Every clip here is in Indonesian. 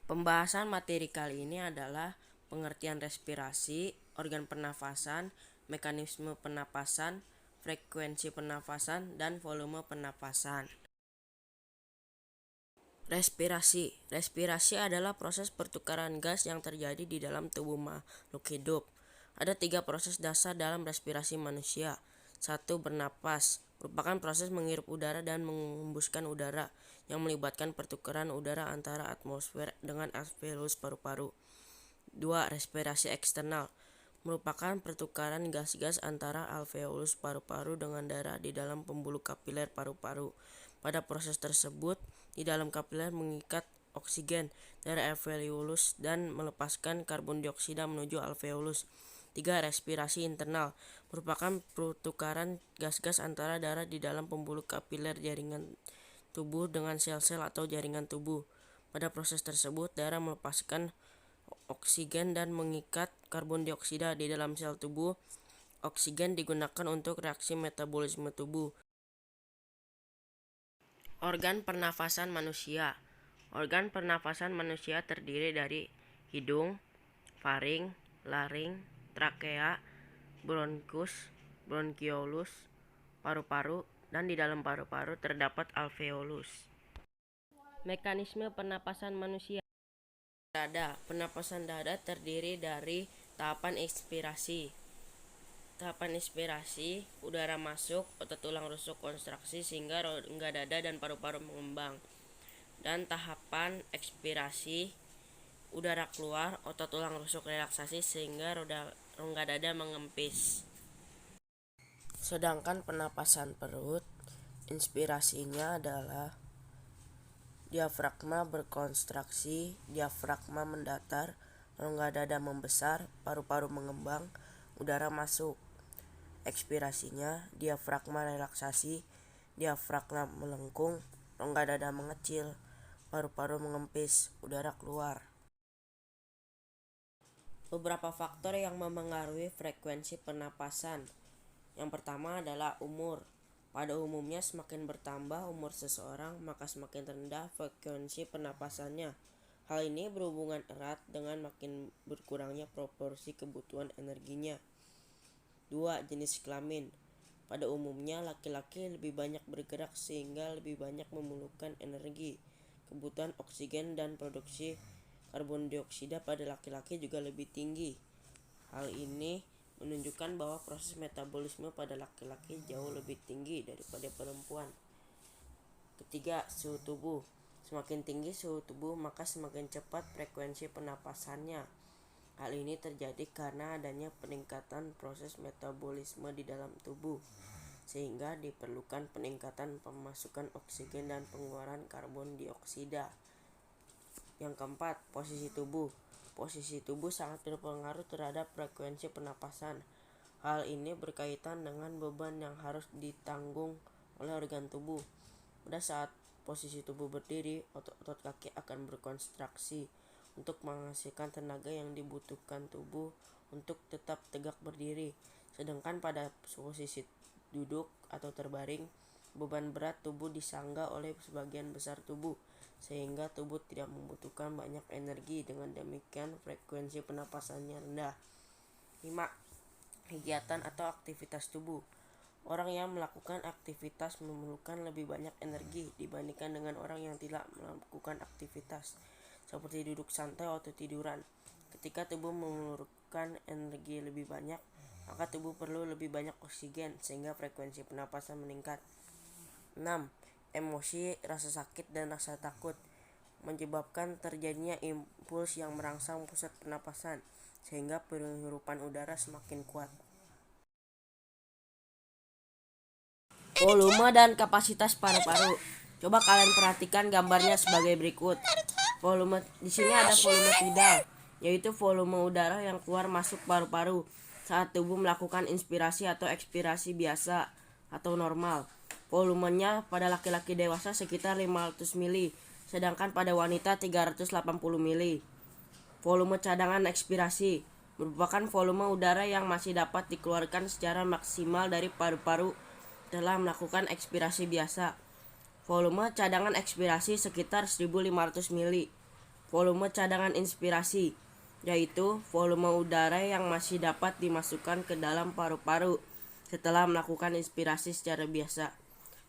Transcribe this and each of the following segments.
Pembahasan materi kali ini adalah pengertian respirasi, organ pernafasan, mekanisme pernapasan, frekuensi pernafasan, dan volume pernapasan. Respirasi adalah proses pertukaran gas yang terjadi di dalam tubuh makhluk hidup. Ada 3 proses dasar dalam respirasi manusia. 1. Bernapas merupakan proses menghirup udara dan mengembuskan udara yang melibatkan pertukaran udara antara atmosfer dengan alveolus paru-paru. 2. Respirasi eksternal merupakan pertukaran gas-gas antara alveolus paru-paru dengan darah di dalam pembuluh kapiler paru-paru. Pada proses tersebut, di dalam kapiler mengikat oksigen dari alveolus dan melepaskan karbon dioksida menuju alveolus. 3. Respirasi internal merupakan pertukaran gas-gas antara darah di dalam pembuluh kapiler jaringan tubuh dengan sel-sel atau jaringan tubuh. Pada proses tersebut, darah melepaskan oksigen dan mengikat karbon dioksida di dalam sel tubuh. Oksigen digunakan untuk reaksi metabolisme tubuh. Organ pernafasan manusia. Organ pernafasan manusia terdiri dari hidung, faring, laring, trakea, bronkus, bronkiolus, paru-paru, dan di dalam paru-paru terdapat alveolus. Mekanisme pernapasan manusia. Dada. Pernapasan dada terdiri dari tahapan inspirasi. Tahapan inspirasi, udara masuk, otot tulang rusuk kontraksi sehingga rongga dada dan paru-paru mengembang. Dan tahapan ekspirasi, udara keluar, otot tulang rusuk relaksasi sehingga rongga dada mengempis. Sedangkan penapasan perut, inspirasinya adalah diafragma berkontraksi, diafragma mendatar, rongga dada membesar, paru-paru mengembang, udara masuk. Ekspirasinya diafragma relaksasi, diafragma melengkung, rongga dada mengecil, paru-paru mengempis, udara keluar. Beberapa faktor yang memengaruhi frekuensi pernapasan. Yang pertama adalah umur. Pada umumnya semakin bertambah umur seseorang, maka semakin rendah frekuensi pernapasannya. Hal ini berhubungan erat dengan makin berkurangnya proporsi kebutuhan energinya. 2. Jenis kelamin. Pada umumnya laki-laki lebih banyak bergerak sehingga lebih banyak memerlukan energi. Kebutuhan oksigen dan produksi karbon dioksida pada laki-laki juga lebih tinggi. Hal ini menunjukkan bahwa proses metabolisme pada laki-laki jauh lebih tinggi daripada perempuan. Ketiga, suhu tubuh. Semakin tinggi suhu tubuh, maka semakin cepat frekuensi pernapasannya. Hal ini terjadi karena adanya peningkatan proses metabolisme di dalam tubuh, sehingga diperlukan peningkatan pemasukan oksigen dan pengeluaran karbon dioksida. Yang keempat, posisi tubuh. Posisi tubuh sangat berpengaruh terhadap frekuensi pernapasan. Hal ini berkaitan dengan beban yang harus ditanggung oleh organ tubuh. Pada saat posisi tubuh berdiri, otot-otot kaki akan berkontraksi untuk menghasilkan tenaga yang dibutuhkan tubuh untuk tetap tegak berdiri. Sedangkan pada posisi duduk atau terbaring, beban berat tubuh disangga oleh sebagian besar tubuh, sehingga tubuh tidak membutuhkan banyak energi. Dengan demikian frekuensi pernapasannya rendah. 5. Kegiatan atau aktivitas tubuh. Orang yang melakukan aktivitas memerlukan lebih banyak energi dibandingkan dengan orang yang tidak melakukan aktivitas, seperti duduk santai atau tiduran. Ketika tubuh memerlukan energi lebih banyak, maka tubuh perlu lebih banyak oksigen sehingga frekuensi pernapasan meningkat. 6. Emosi, rasa sakit dan rasa takut menyebabkan terjadinya impuls yang merangsang pusat pernapasan sehingga penghirupan udara semakin kuat. Volume dan kapasitas paru-paru. Coba kalian perhatikan gambarnya sebagai berikut. Volume di sini ada volume tidal, yaitu volume udara yang keluar masuk paru-paru saat tubuh melakukan inspirasi atau ekspirasi biasa atau normal. Volumenya pada laki-laki dewasa sekitar 500 mili, sedangkan pada wanita 380 mili. Volume cadangan ekspirasi merupakan volume udara yang masih dapat dikeluarkan secara maksimal dari paru-paru telah melakukan ekspirasi biasa. Volume cadangan ekspirasi sekitar 1500 mili. volume cadangan inspirasi, yaitu volume udara yang masih dapat dimasukkan ke dalam paru-paru setelah melakukan inspirasi secara biasa.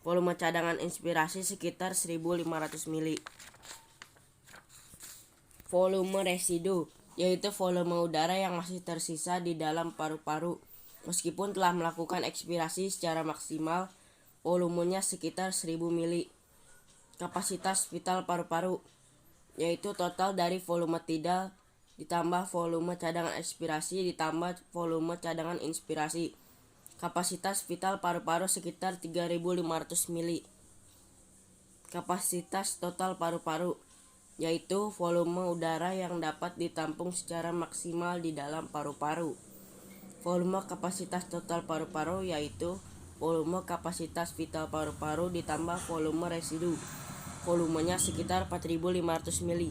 Volume cadangan inspirasi sekitar 1.500 mili. Volume residu, yaitu volume udara yang masih tersisa di dalam paru-paru meskipun telah melakukan ekspirasi secara maksimal. Volumenya sekitar 1.000 mili. Kapasitas vital paru-paru, yaitu total dari volume tidal ditambah volume cadangan ekspirasi ditambah volume cadangan inspirasi. Kapasitas vital paru-paru sekitar 3.500 mili. Kapasitas total paru-paru, yaitu volume udara yang dapat ditampung secara maksimal di dalam paru-paru. Volume kapasitas total paru-paru, yaitu volume kapasitas vital paru-paru ditambah volume residu. Volumenya sekitar 4.500 mili.